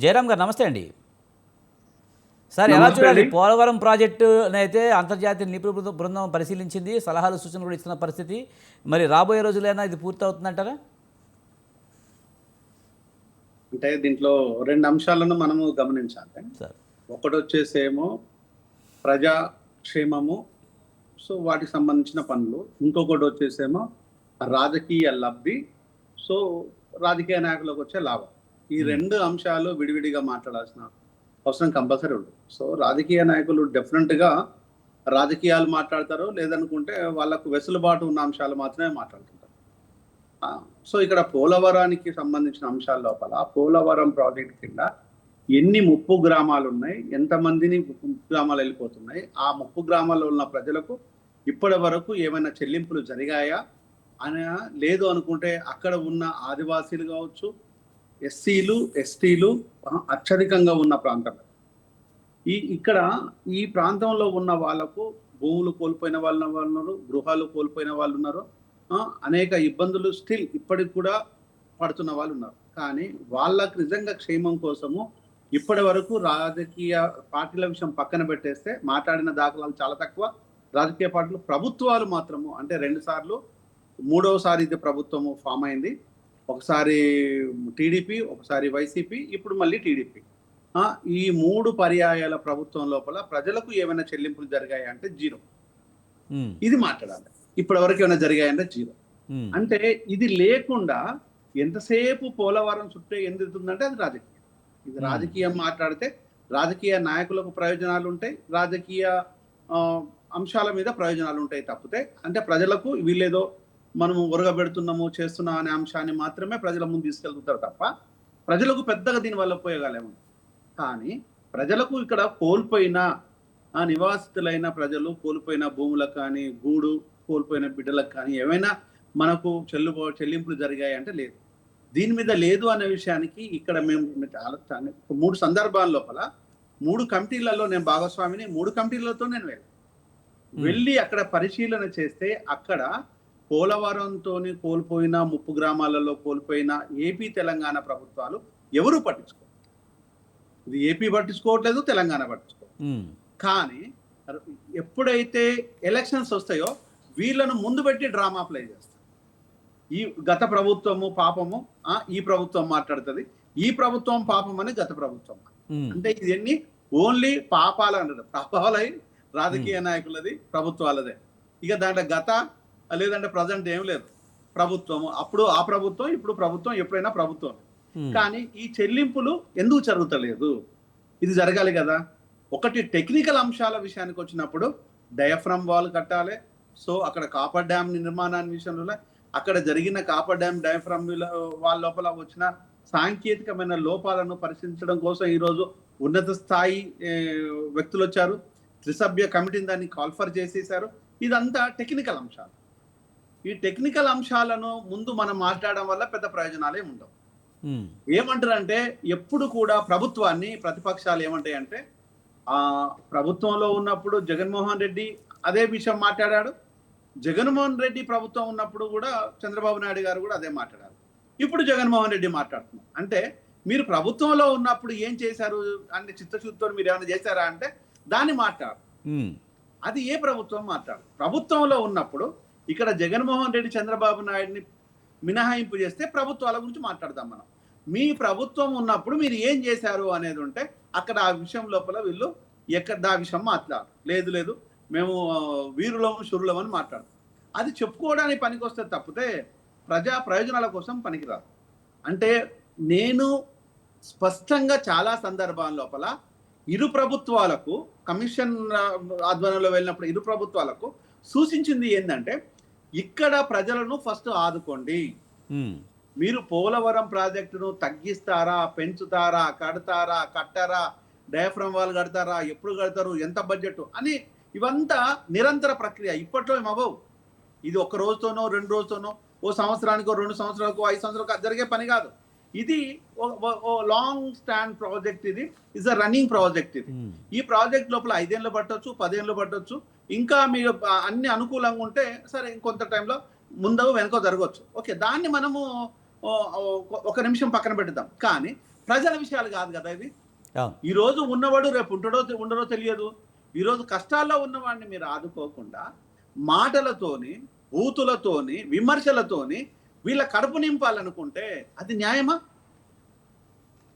జయరామ్ గారు నమస్తే అండి. సార్ ఎలా నమస్తే చూడాలి అండి. పోలవరం ప్రాజెక్టునైతే అంతర్జాతీయ నిపుణుల బృందం పరిశీలించింది, సలహాలు సూచనలు కూడా ఇస్తున్న పరిస్థితి. మరి రాబోయే రోజులైనా ఇది పూర్తవుతుందంటారా? అంటే దీంట్లో 2 అంశాలను మనము గమనించాలి. సార్. ఒకటొచ్చేసేమో ప్రజాక్షేమము, సో వాటికి సంబంధించిన పనులు. ఇంకొకటొచ్చేసేమో రాజకీయ లబ్ధి, సో రాజకీయ నాయకులకొచ్చే లాభం. ఈ 2 అంశాలు విడివిడిగా మాట్లాడాల్సిన అవసరం కంపల్సరీ ఉంది. సో రాజకీయ నాయకులు డెఫినెట్‌గా రాజకీయాలు మాట్లాడతారు. లేదనుకుంటే వాళ్ళకు వెసులుబాటు ఉన్న అంశాలు మాత్రమే మాట్లాడుతుంటారు. సో ఇక్కడ పోలవరానికి సంబంధించిన అంశాల లోపల పోలవరం ప్రాజెక్ట్ కింద ఎన్ని ముప్పు గ్రామాలు ఉన్నాయి, ఎంతమందిని ముప్పు గ్రామాలు వెళ్ళిపోతున్నాయి, ఆ ముప్పు గ్రామాల్లో ఉన్న ప్రజలకు ఇప్పటి వరకు ఏమైనా చెల్లింపులు జరిగాయా అని, లేదు అనుకుంటే అక్కడ ఉన్న ఆదివాసీలు కావచ్చు, ఎస్సీలు, ఎస్టీలు అత్యధికంగా ఉన్న ప్రాంతం. ఇక్కడ ఈ ప్రాంతంలో ఉన్న వాళ్ళకు భూములు కోల్పోయిన వాళ్ళు ఉన్నారు, గృహాలు కోల్పోయిన వాళ్ళు ఉన్నారు, అనేక ఇబ్బందులు స్టిల్ ఇప్పటికి కూడా పడుతున్న వాళ్ళు ఉన్నారు. కానీ వాళ్ళకు నిజంగా క్షేమం కోసము ఇప్పటి వరకు రాజకీయ పార్టీల విషయం పక్కన పెట్టేస్తే మాట్లాడిన దాఖలాలు చాలా తక్కువ. రాజకీయ పార్టీలు, ప్రభుత్వాలు మాత్రము, అంటే 2 సార్లు, 3వసారి ఇది ప్రభుత్వము ఫామ్ అయింది. ఒకసారి టీడీపీ, ఒకసారి వైసీపీ, ఇప్పుడు మళ్ళీ టీడీపీ. ఈ 3 పర్యాయాల ప్రభుత్వం లోపల ప్రజలకు ఏమైనా చెల్లింపులు జరిగాయి అంటే 0. ఇది మాట్లాడాలి. ఇప్పటి వరకు ఏమైనా జరిగాయంటే 0. అంటే ఇది లేకుండా ఎంతసేపు పోలవరం చుట్టే ఎందుతుందంటే అది రాజకీయం. ఇది రాజకీయం మాట్లాడితే రాజకీయ నాయకులకు ప్రయోజనాలు ఉంటాయి, రాజకీయ అంశాల మీద ప్రయోజనాలు ఉంటాయి తప్పితే, అంటే ప్రజలకు వీళ్ళేదో మనము ఒరగబెడుతున్నాము చేస్తున్నాం అనే అంశాన్ని మాత్రమే ప్రజల ముందు తీసుకెళ్తుంటారు తప్ప ప్రజలకు పెద్దగా దీనివల్ల ఉపయోగాలేము. కానీ ప్రజలకు ఇక్కడ కోల్పోయిన నివాసితులైన ప్రజలు కోల్పోయిన భూములకు కానీ, గూడు కోల్పోయిన బిడ్డలకు కానీ ఏమైనా మనకు చెల్లింపులు జరిగాయి అంటే లేదు. దీని మీద లేదు అనే విషయానికి ఇక్కడ మేము 3 సందర్భాల లోపల 3 కమిటీలలో నేను భాగస్వామిని, 3 కమిటీలతో నేను వెళ్ళి అక్కడ పరిశీలన చేస్తే అక్కడ పోలవరంతో కోల్పోయిన ముప్పు గ్రామాలలో కోల్పోయిన ఏపీ తెలంగాణ ప్రభుత్వాలు ఎవరు పట్టించుకోరు. ఇది ఏపీ పట్టించుకోవట్లేదు, తెలంగాణ పట్టించుకోవట్లేదు. కానీ ఎప్పుడైతే ఎలక్షన్స్ వస్తాయో వీళ్ళను ముందు పెట్టి డ్రామా ప్లే చేస్తారు. ఈ గత ప్రభుత్వము పాపము, ఈ ప్రభుత్వం మాట్లాడుతుంది, ఈ ప్రభుత్వం పాపం అని గత ప్రభుత్వం. అంటే ఇవన్నీ ఓన్లీ పాపాలు అంటారు. పాపాలై రాజకీయ నాయకులది, ప్రభుత్వాలదే. ఇక దాంట్లో గత లేదంటే ప్రజెంట్ ఏం లేదు. ప్రభుత్వము అప్పుడు ఆ ప్రభుత్వం, ఇప్పుడు ప్రభుత్వం, ఎప్పుడైనా ప్రభుత్వం. కానీ ఈ చెల్లింపులు ఎందుకు జరుగుతలేదు? ఇది జరగాలి కదా. ఒకటి టెక్నికల్ అంశాల విషయానికి వచ్చినప్పుడు డయాఫ్రమ్ వాల్ కట్టాలి. సో అక్కడ కాపర్ డ్యామ్ నిర్మాణాన్ని విషయంలో అక్కడ జరిగిన కాపర్ డ్యామ్ డయాఫ్రమ్ వాళ్ళ లోపల వచ్చిన సాంకేతికమైన లోపాలను పరిశీలించడం కోసం ఈరోజు ఉన్నత స్థాయి వ్యక్తులు వచ్చారు. 3 సభ్య కమిటీని దాన్ని కాల్ఫర్ చేసేసారు. ఇదంతా టెక్నికల్ అంశాలు. ఈ టెక్నికల్ అంశాలను ముందు మనం మాట్లాడడం వల్ల పెద్ద ప్రయోజనాలే ఉండవు. ఏమంటారంటే ఎప్పుడు కూడా ప్రభుత్వాన్ని ప్రతిపక్షాలు ఏమంటాయంటే, ప్రభుత్వంలో ఉన్నప్పుడు జగన్మోహన్ రెడ్డి అదే విషయం మాట్లాడాడు, జగన్మోహన్ రెడ్డి ప్రభుత్వం ఉన్నప్పుడు కూడా చంద్రబాబు నాయుడు గారు కూడా అదే మాట్లాడారు, ఇప్పుడు జగన్మోహన్ రెడ్డి మాట్లాడుతున్నారు. అంటే మీరు ప్రభుత్వంలో ఉన్నప్పుడు ఏం చేశారు అంటే చిత్తశుద్ధితో మీరు ఏమైనా చేశారా అంటే దాన్ని మాట్లాడు. అది ఏ ప్రభుత్వం మాట్లాడు. ప్రభుత్వంలో ఉన్నప్పుడు ఇక్కడ జగన్మోహన్ రెడ్డి, చంద్రబాబు నాయుడిని మినహాయింపు చేస్తే ప్రభుత్వాల గురించి మాట్లాడదాం మనం. మీ ప్రభుత్వం ఉన్నప్పుడు మీరు ఏం చేశారు అనేది ఉంటే అక్కడ ఆ విషయం లోపల వీళ్ళు ఎక్కడ ఆ విషయం మాట్లాడు. లేదు మేము వీరులము శురులం అని మాట్లాడతాం. అది చెప్పుకోవడానికి పనికొస్తే తప్పితే ప్రజా ప్రయోజనాల కోసం పనికిరాదు. అంటే నేను స్పష్టంగా చాలా సందర్భాల లోపల ఇరు ప్రభుత్వాలకు, కమిషన్ ఆధ్వర్యంలో వెళ్ళినప్పుడు ఇరు ప్రభుత్వాలకు సూచించింది ఏంటంటే, ఇక్కడ ప్రజలను ఫస్ట్ ఆదుకోండి. మీరు పోలవరం ప్రాజెక్టును తగ్గిస్తారా, పెంచుతారా, కడతారా, కట్టరా, డయాఫ్రమ్ వాల్ కడతారా, ఎప్పుడు కడతారు, ఎంత బడ్జెట్ అని ఇవంతా నిరంతర ప్రక్రియ. ఇప్పట్లో ఏమవ్వవు. ఇది 1 రోజుతోనో 2 రోజుతోనో, ఓ సంవత్సరానికో 2 సంవత్సరాలకో 5 సంవత్సరాలకు జరిగే పని కాదు. ఇది లాంగ్ స్టాండ్ ప్రాజెక్ట్. ఇది ఇస్ అ రన్నింగ్ ప్రాజెక్ట్. ఇది ఈ ప్రాజెక్ట్ లోపల 5 ఏళ్ళు పట్టొచ్చు, 10 ఏళ్ళు పట్టొచ్చు. ఇంకా మీరు అన్ని అనుకూలంగా ఉంటే సరే ఇంకొంత టైంలో ముందు వెనుక జరగవచ్చు. ఓకే, దాన్ని మనము 1 నిమిషం పక్కన పెడదాం. కానీ ప్రజల విషయాలు కాదు కదా ఇది. అవును. ఈ రోజు ఉన్నవాడు రేపు ఉండడో తెలియదు. ఈ రోజు కష్టాల్లో ఉన్నవాడిని మీరు ఆదుకోకుండా మాటలతోని, బూతులతోని, విమర్శలతోని వీళ్ళ కడుపు నింపాలనుకుంటే అది న్యాయమా?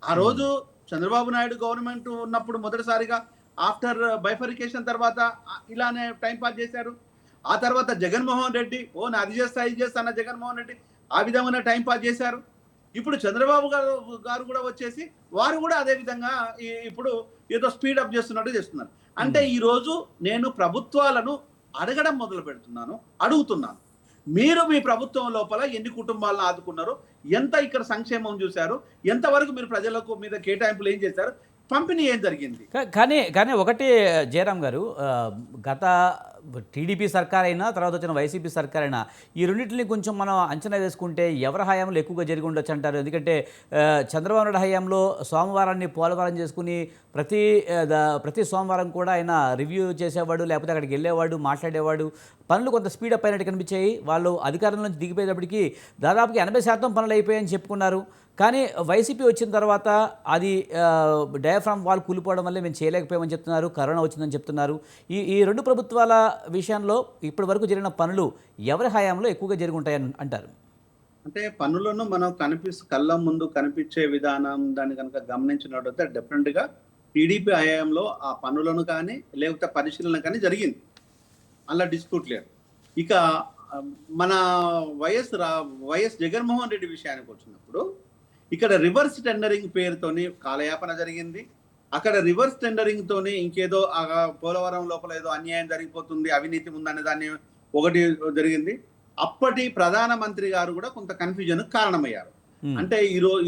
ఆ రోజు చంద్రబాబు నాయుడు గవర్నమెంట్ ఉన్నప్పుడు మొదటిసారిగా ఆఫ్టర్ బైఫరికేషన్ తర్వాత ఇలానే టైం పాస్ చేశారు. ఆ తర్వాత జగన్మోహన్ రెడ్డి అది చేస్తా ఇది చేస్తా అన్న జగన్మోహన్ రెడ్డి ఆ విధమైన టైం పాస్ చేశారు. ఇప్పుడు చంద్రబాబు గారు కూడా వచ్చేసి వారు కూడా అదే విధంగా ఇప్పుడు ఏదో స్పీడప్ చేస్తున్నట్టు చేస్తున్నారు. అంటే ఈ రోజు నేను ప్రభుత్వాలను అడగడం మొదలు అడుగుతున్నాను, మీరు మీ ప్రభుత్వం లోపల ఎన్ని కుటుంబాలను ఆదుకున్నారు, ఎంత ఇక్కడ సంక్షేమం చూశారు, ఎంతవరకు మీరు ప్రజలకు మీద కేటాయింపులు ఏం చేశారు, పంపిణీ ఏం జరిగింది? కానీ ఒకటి జయరాం గారు, గత టీడీపీ సర్కార్ అయినా తర్వాత వచ్చిన వైసీపీ సర్కార్ అయినా ఈ రెండింటిని కొంచెం మనం అంచనా వేసుకుంటే ఎవరి హయాంలో ఎక్కువగా జరిగి ఉండొచ్చు అంటారు? ఎందుకంటే చంద్రబాబు నాయుడు హయాంలో సోమవారాన్ని పోలవరం చేసుకుని ప్రతి సోమవారం కూడా ఆయన రివ్యూ చేసేవాడు, లేకపోతే అక్కడికి వెళ్ళేవాడు, మాట్లాడేవాడు. పనులు కొంత స్పీడప్ అయినట్టు కనిపించాయి. వాళ్ళు అధికారం నుంచి దిగిపోయేటప్పటికి దాదాపుగా 80% పనులు అయిపోయాయని చెప్పుకున్నారు. కానీ వైసీపీ వచ్చిన తర్వాత అది డయాఫ్రామ్ వాల్ కూలిపోవడం వల్లే మేము చేయలేకపోయామని చెప్తున్నారు, కరోనా వచ్చిందని చెప్తున్నారు. ఈ రెండు ప్రభుత్వాల విషయంలో ఇప్పటి వరకు జరిగిన పనులు ఎవరి హయాంలో ఎక్కువగా జరిగి ఉంటాయని అంటారు? అంటే పనులను మనం కళ్ళ ముందు కనిపించే విధానం దాన్ని కనుక గమనించినట్లయితే డెఫినెట్గా టీడీపీ హయాంలో ఆ పనులను కానీ లేకపోతే పరిశీలన కానీ జరిగింది, అలా డిస్ప్యూట్ లేదు. ఇక మన వైఎస్ జగన్మోహన్ రెడ్డి విషయానికి వచ్చినప్పుడు ఇక్కడ రివర్స్ టెండరింగ్ పేరుతోని కాలయాపన జరిగింది. అక్కడ రివర్స్ టెండరింగ్ తోని ఇంకేదో పోలవరం లోపల ఏదో అన్యాయం జరిగిపోతుంది, అవినీతి ఉందనే దాన్ని ఒకటి జరిగింది. అప్పటి ప్రధానమంత్రి గారు కూడా కొంత కన్ఫ్యూజన్ కారణమయ్యారు. అంటే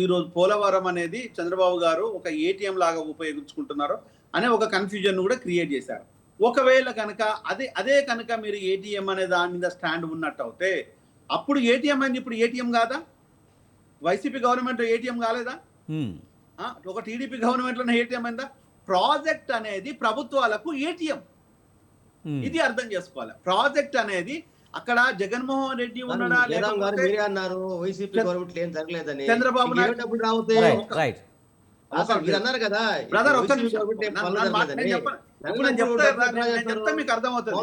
ఈరోజు పోలవరం అనేది చంద్రబాబు గారు ఒక ఏటీఎం లాగా ఉపయోగించుకుంటున్నారు అనే ఒక కన్ఫ్యూజన్ కూడా క్రియేట్ చేశారు. ఒకవేళ కనుక అదే కనుక మీరు ఏటీఎం అనే దాని మీద స్టాండ్ ఉన్నట్టు అయితే అప్పుడు ఏటీఎం అయింది, ఇప్పుడు ఏటీఎం కాదా? వైసీపీ గవర్నమెంట్ ఏటీఎం కాలేదా? ఒక టీడీపీ గవర్నమెంట్ లోనే ఏటీఎం అయిందా? ప్రాజెక్ట్ అనేది ప్రభుత్వాలకు ఏటీఎం, ఇది అర్థం చేసుకోవాలి. ప్రాజెక్ట్ అనేది అక్కడ జగన్మోహన్ రెడ్డి ఉన్నాడా చంద్రబాబు నాయుడు అన్నారు కదా బ్రదర్, ఒక్క నిమిషం మీకు అర్థమవుతుంది.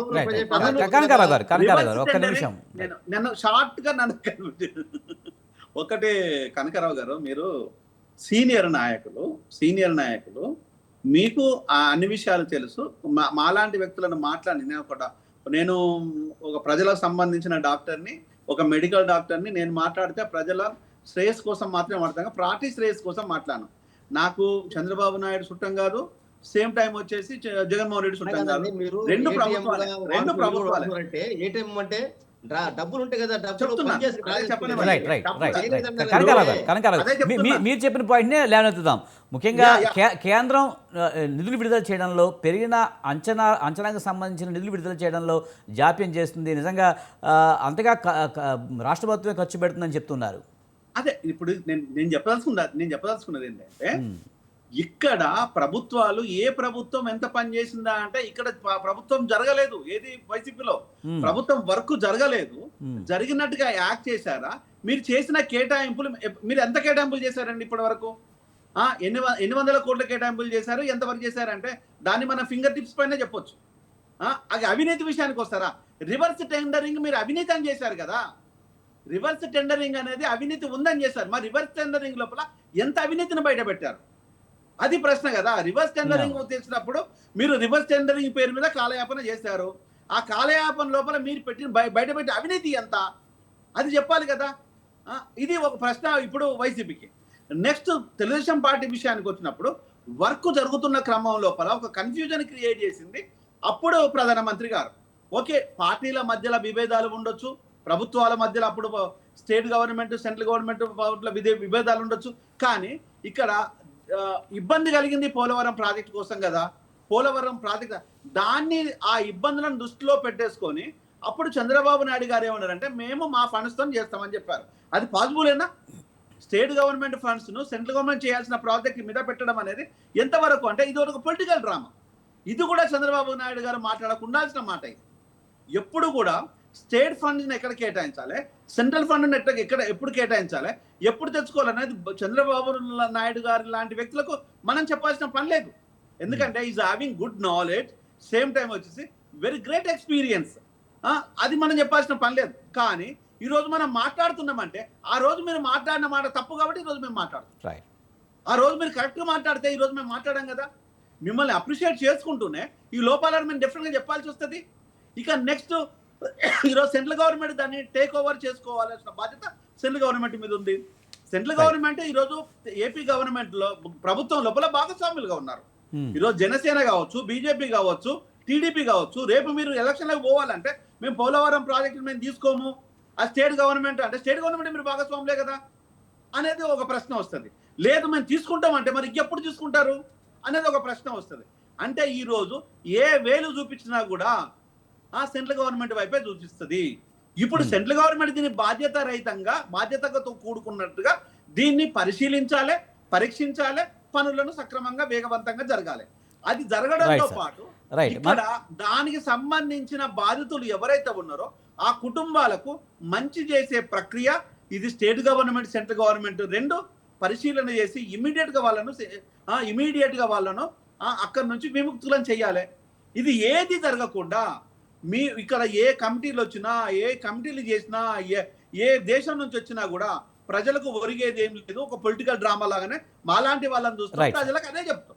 నన్ను షార్ట్ గా ఒకటే కనకరావు గారు, మీరు సీనియర్ నాయకులు మీకు అన్ని విషయాలు తెలుసు. మాలాంటి వ్యక్తులను నేను ఒక ప్రజలకు సంబంధించిన డాక్టర్ని, ఒక మెడికల్ డాక్టర్ని. నేను మాట్లాడితే ప్రజల శ్రేయస్ కోసం మాత్రమే మాట్లాడతాను, పార్టీ శ్రేయస్ కోసం మాట్లాడను. నాకు చంద్రబాబు నాయుడు చుట్టం కాదు, సేమ్ టైం వచ్చేసి జగన్మోహన్ రెడ్డి చుట్టం కాదు. రెండు ప్రభుత్వాలు అంటే ఏటీఎం అంటే డబ్బులు ఉంటాయి కదా, మీరు చెప్పిన పాయింట్నే లేవనెత్తుదాం. ముఖ్యంగా కేంద్రం నిధులు విడుదల చేయడంలో పెరిగిన అంచనాకు సంబంధించిన నిధులు విడుదల చేయడంలో జాప్యం చేస్తుంది. నిజంగా అంతగా రాష్ట్ర ప్రభుత్వమే ఖర్చు పెడుతుందని చెప్తున్నారు. అదే ఇప్పుడు నేను చెప్పదలుచుకున్నది ఏంటంటే, ఇక్కడ ప్రభుత్వాలు ఏ ప్రభుత్వం ఎంత పని చేసిందా అంటే ఇక్కడ ప్రభుత్వం జరగలేదు. ఏది వైసీపీలో ప్రభుత్వం వర్క్ జరగలేదు, జరిగినట్టుగా యాక్ట్ చేశారా? మీరు చేసిన కేటాయింపులు మీరు ఎంత కేటాయింపులు చేశారండి ఇప్పటి వరకు? ఎన్ని వందల కోట్ల కేటాయింపులు చేశారు, ఎంత వరకు చేశారంటే దాన్ని మన ఫింగర్ టిప్స్ పైన చెప్పొచ్చు. అది అవినీతి విషయానికి వస్తారా? రివర్స్ టెండరింగ్ మీరు అవినీతి అని చేశారు కదా. రివర్స్ టెండరింగ్ అనేది అవినీతి ఉందని చేశారు. మరి రివర్స్ టెండరింగ్ లోపల ఎంత అవినీతిని బయట పెట్టారు, అది ప్రశ్న కదా. రివర్స్ టెండరింగ్ తెచ్చినప్పుడు మీరు రివర్స్ టెండరింగ్ పేరు మీద కాలయాపన చేశారు. ఆ కాలయాపన లోపల మీరు బయట పెట్టి అవినీతి ఎంత, అది చెప్పాలి కదా. ఇది ఒక ప్రశ్న ఇప్పుడు వైసీపీకి. నెక్స్ట్ తెలుగుదేశం పార్టీ విషయానికి వచ్చినప్పుడు వర్క్ జరుగుతున్న క్రమం లోపల ఒక కన్ఫ్యూజన్ క్రియేట్ చేసింది అప్పుడు ప్రధానమంత్రి గారు. ఓకే, పార్టీల మధ్యలో విభేదాలు ఉండొచ్చు, ప్రభుత్వాల మధ్యలో అప్పుడు స్టేట్ గవర్నమెంట్ సెంట్రల్ గవర్నమెంట్ విభేదాలు ఉండొచ్చు. కానీ ఇక్కడ ఇబ్బంది కలిగింది పోలవరం ప్రాజెక్ట్ కోసం కదా. పోలవరం ప్రాజెక్ట్ దాన్ని ఆ ఇబ్బందులను దృష్టిలో పెట్టేసుకొని అప్పుడు చంద్రబాబు నాయుడు గారు ఏమన్నారంటే మేము మా ఫండ్స్ తో చేస్తామని చెప్పారు. అది పాసిబులేనా? స్టేట్ గవర్నమెంట్ ఫండ్స్ ను సెంట్రల్ గవర్నమెంట్ చేయాల్సిన ప్రాజెక్ట్ మీద పెట్టడం అనేది ఎంతవరకు అంటే ఇది ఒక పొలిటికల్ డ్రామా. ఇది కూడా చంద్రబాబు నాయుడు గారు మాట్లాడకుండాల్సిన మాట. ఇది ఎప్పుడు కూడా స్టేట్ ఫండ్ని ఎక్కడ కేటాయించాలి, సెంట్రల్ ఫండ్ని ఎప్పుడు కేటాయించాలి, ఎప్పుడు తెచ్చుకోవాలనేది చంద్రబాబు నాయుడు గారి లాంటి వ్యక్తులకు మనం చెప్పాల్సిన పని లేదు. ఎందుకంటే is having good knowledge, same time వచ్చేసి వెరీ గ్రేట్ ఎక్స్పీరియన్స్. అది మనం చెప్పాల్సిన పని లేదు. కానీ ఈరోజు మనం మాట్లాడుతున్నామంటే ఆ రోజు మీరు మాట్లాడిన మాట తప్పు కాబట్టి ఈరోజు మేము మాట్లాడుతున్నాం. రైట్. ఆ రోజు మీరు కరెక్ట్గా మాట్లాడితే ఈరోజు మేము మాట్లాడాం కదా. మిమ్మల్ని అప్రిషియేట్ చేసుకుంటూనే ఈ లోపాలను మేము డెఫినెట్గా చెప్పాల్సి వస్తుంది. ఇక నెక్స్ట్ ఈరోజు సెంట్రల్ గవర్నమెంట్ దాన్ని టేక్ ఓవర్ చేసుకోవాల్సిన బాధ్యత సెంట్రల్ గవర్నమెంట్ మీద ఉంది. సెంట్రల్ గవర్నమెంట్ ఈరోజు ఏపీ గవర్నమెంట్ లో ప్రభుత్వం లోపల భాగస్వాములుగా ఉన్నారు. ఈరోజు జనసేన కావచ్చు, బీజేపీ కావచ్చు, టీడీపీ కావచ్చు. రేపు మీరు ఎలక్షన్లకు పోవాలంటే మేము పోలవరం ప్రాజెక్టు మేము తీసుకోము, ఆ స్టేట్ గవర్నమెంట్ అంటే స్టేట్ గవర్నమెంట్ మీరు భాగస్వాములే కదా అనేది ఒక ప్రశ్న వస్తుంది. లేదు మేము తీసుకుంటామంటే మరి ఎప్పుడు తీసుకుంటారు అనేది ఒక ప్రశ్న వస్తుంది. అంటే ఈరోజు ఏ వేలు చూపించినా కూడా ఆ సెంట్రల్ గవర్నమెంట్ వైపే సూచిస్తుంది. ఇప్పుడు సెంట్రల్ గవర్నమెంట్ దీన్ని బాధ్యతతో కూడుకున్నట్టుగా దీన్ని పరిశీలించాలి, పరీక్షించాలి, పనులను సక్రమంగా వేగవంతంగా జరగాలి. అది జరగడంతో పాటు ఇక్కడ దానికి సంబంధించిన బాధితులు ఎవరైతే ఉన్నారో ఆ కుటుంబాలకు మంచి చేసే ప్రక్రియ ఇది స్టేట్ గవర్నమెంట్, సెంట్రల్ గవర్నమెంట్ రెండు పరిశీలన చేసి ఇమీడియట్ గా వాళ్ళను అక్కడి నుంచి విముక్తులను చేయాలి. ఇది ఏది జరగకుండా మీ ఇక్కడ ఏ కమిటీలు వచ్చినా, ఏ కమిటీలు చేసినా, ఏ దేశం నుంచి వచ్చినా కూడా ప్రజలకు ఒరిగేది ఏం లేదు. ఒక పొలిటికల్ డ్రామా లాగానే మాలాంటి వాళ్ళని చూస్తాం, ప్రజలకు అదే చెప్తాం.